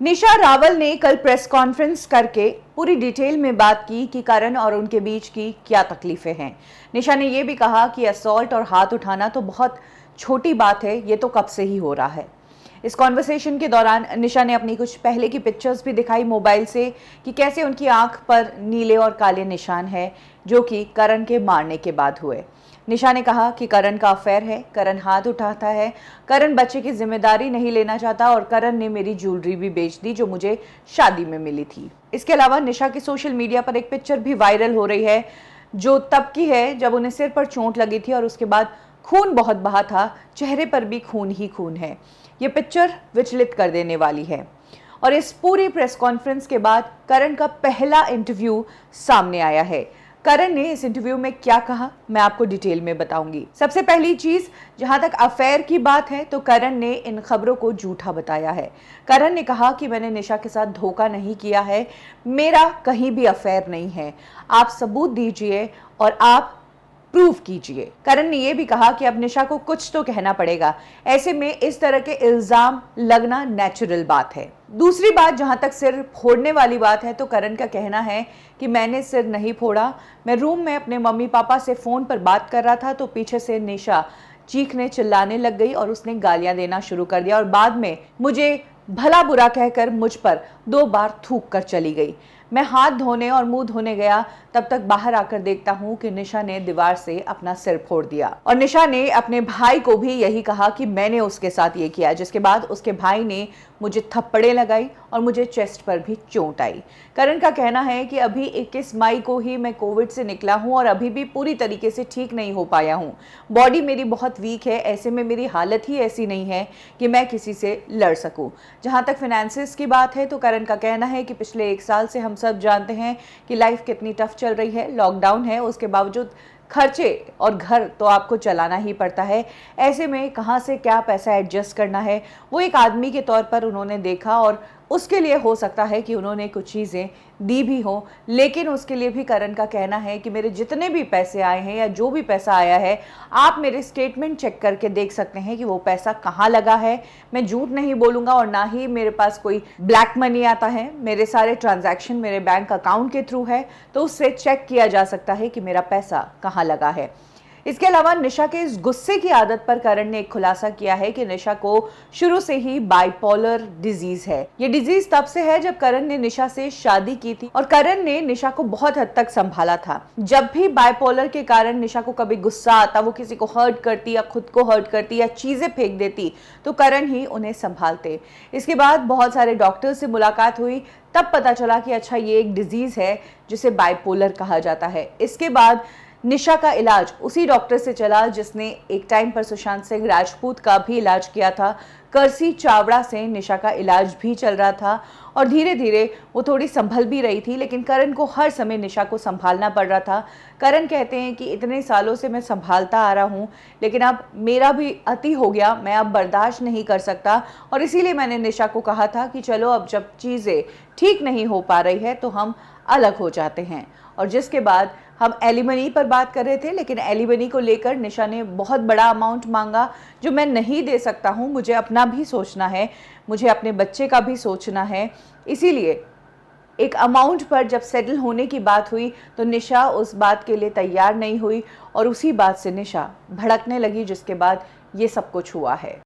निशा रावल ने कल press conference करके पूरी डिटेल में बात की कि करण और उनके बीच की क्या तकलीफें हैं। निशा ने यह भी कहा कि असॉल्ट और हाथ उठाना तो बहुत छोटी बात है, ये तो कब से ही हो रहा है। इस कॉन्वर्सेशन के दौरान निशा ने अपनी कुछ पहले की पिक्चर्स भी दिखाई मोबाइल से कि कैसे उनकी आंख पर नीले और काले निशान है जो कि करण के मारने के बाद हुए। निशा ने कहा कि करण का अफेयर है, करण हाथ उठाता है, करण बच्चे की जिम्मेदारी नहीं लेना चाहता और करण ने मेरी ज्वेलरी भी बेच दी जो मुझे शादी में मिली थी। इसके अलावा निशा की सोशल मीडिया पर एक पिक्चर भी वायरल हो रही है जो तब की है जब उन्हें सिर पर चोट लगी थी और उसके बाद खून बहुत बहा था, चेहरे पर भी खून ही खून है। ये पिक्चर विचलित कर देने वाली है। और इस पूरी प्रेस कॉन्फ्रेंस के बाद करण का पहला इंटरव्यू सामने आया है। करण ने इस इंटरव्यू में क्या कहा, मैं आपको डिटेल में बताऊंगी। सबसे पहली चीज, जहां तक अफेयर की बात है तो करण ने इन खबरों को झूठा बताया है। करण ने कहा कि मैंने निशा के साथ धोखा नहीं किया है, मेरा कहीं भी अफेयर नहीं है, आप सबूत दीजिए और आप प्रूव कीजिए। करण ने यह भी कहा कि अब निशा को कुछ तो कहना पड़ेगा, ऐसे में इस तरह के इल्जाम लगना नेचुरल बात है। दूसरी बात, जहां तक सिर फोड़ने वाली बात है तो करण का कहना है कि मैंने सिर नहीं फोड़ा, मैं रूम में अपने मम्मी पापा से फोन पर बात कर रहा था तो पीछे से निशा चीखने चिल्लाने लग गई और उसने गालियां देना शुरू कर दिया और बाद में मुझे भला बुरा कहकर मुझ पर 2 बार थूक कर चली गई। मैं हाथ धोने और मुंह धोने गया, तब तक बाहर आकर देखता हूं कि निशा ने दीवार से अपना सिर फोड़ दिया। और निशा ने अपने भाई को भी यही कहा कि मैंने उसके साथ ये किया, जिसके बाद उसके भाई ने मुझे थप्पड़े लगाई और मुझे चेस्ट पर भी चोट आई। करण का कहना है कि अभी 21 मई को ही मैं कोविड से निकला हूं और अभी भी पूरी तरीके से ठीक नहीं हो पाया हूं। बॉडी मेरी बहुत वीक है, ऐसे में मेरी हालत ही ऐसी नहीं है कि मैं किसी से लड़ सकूं। जहां तक फाइनेंसेस की बात है तो करण का कहना है कि पिछले 1 साल से हम सब जानते हैं कि लाइफ कितनी टफ चल रही है, लॉकडाउन है, उसके बावजूद खर्चे और घर तो आपको चलाना ही पड़ता है। ऐसे में कहां से क्या पैसा एडजस्ट करना है वो एक आदमी के तौर पर उन्होंने देखा और उसके लिए हो सकता है कि उन्होंने कुछ चीज़ें दी भी हो, लेकिन उसके लिए भी करण का कहना है कि मेरे जितने भी पैसे आए हैं या जो भी पैसा आया है, आप मेरे स्टेटमेंट चेक करके देख सकते हैं कि वो पैसा कहाँ लगा है। मैं झूठ नहीं बोलूँगा और ना ही मेरे पास कोई ब्लैक मनी आता है, मेरे सारे ट्रांजैक्शन मेरे बैंक अकाउंट के थ्रू है, तो उससे चेक किया जा सकता है कि मेरा पैसा कहाँ लगा है। इसके अलावा निशा के इस गुस्से की आदत पर करण ने एक खुलासा किया है कि निशा को शुरू से ही बाइपोलर डिजीज है। ये डिजीज तब से है जब करण ने निशा से शादी की थी और करण ने निशा को बहुत हद तक संभाला था। जब भी बाइपोलर के कारण निशा को कभी गुस्सा आता, वो किसी को हर्ट करती या खुद को हर्ट करती या चीजें फेंक देती तो करण ही उन्हें संभालते। इसके बाद बहुत सारे डॉक्टर से मुलाकात हुई, तब पता चला कि अच्छा ये एक डिजीज है जिसे बाइपोलर कहा जाता है। इसके बाद निशा का इलाज उसी डॉक्टर से चला जिसने एक टाइम पर सुशांत सिंह राजपूत का भी इलाज किया था। करसी चावड़ा से निशा का इलाज भी चल रहा था और धीरे धीरे वो थोड़ी संभल भी रही थी, लेकिन करण को हर समय निशा को संभालना पड़ रहा था। करण कहते हैं कि इतने सालों से मैं संभालता आ रहा हूँ, लेकिन अब मेरा भी अति हो गया, मैं अब बर्दाश्त नहीं कर सकता और इसीलिए मैंने निशा को कहा था कि चलो अब जब चीज़ें ठीक नहीं हो पा रही है तो हम अलग हो जाते हैं। और जिसके बाद हम एलिमनी पर बात कर रहे थे, लेकिन एलिमनी को लेकर निशा ने बहुत बड़ा अमाउंट मांगा जो मैं नहीं दे सकता हूं, मुझे अपना भी सोचना है, मुझे अपने बच्चे का भी सोचना है। इसीलिए एक अमाउंट पर जब सेटल होने की बात हुई तो निशा उस बात के लिए तैयार नहीं हुई और उसी बात से निशा भड़कने लगी, जिसके बाद ये सब कुछ हुआ है।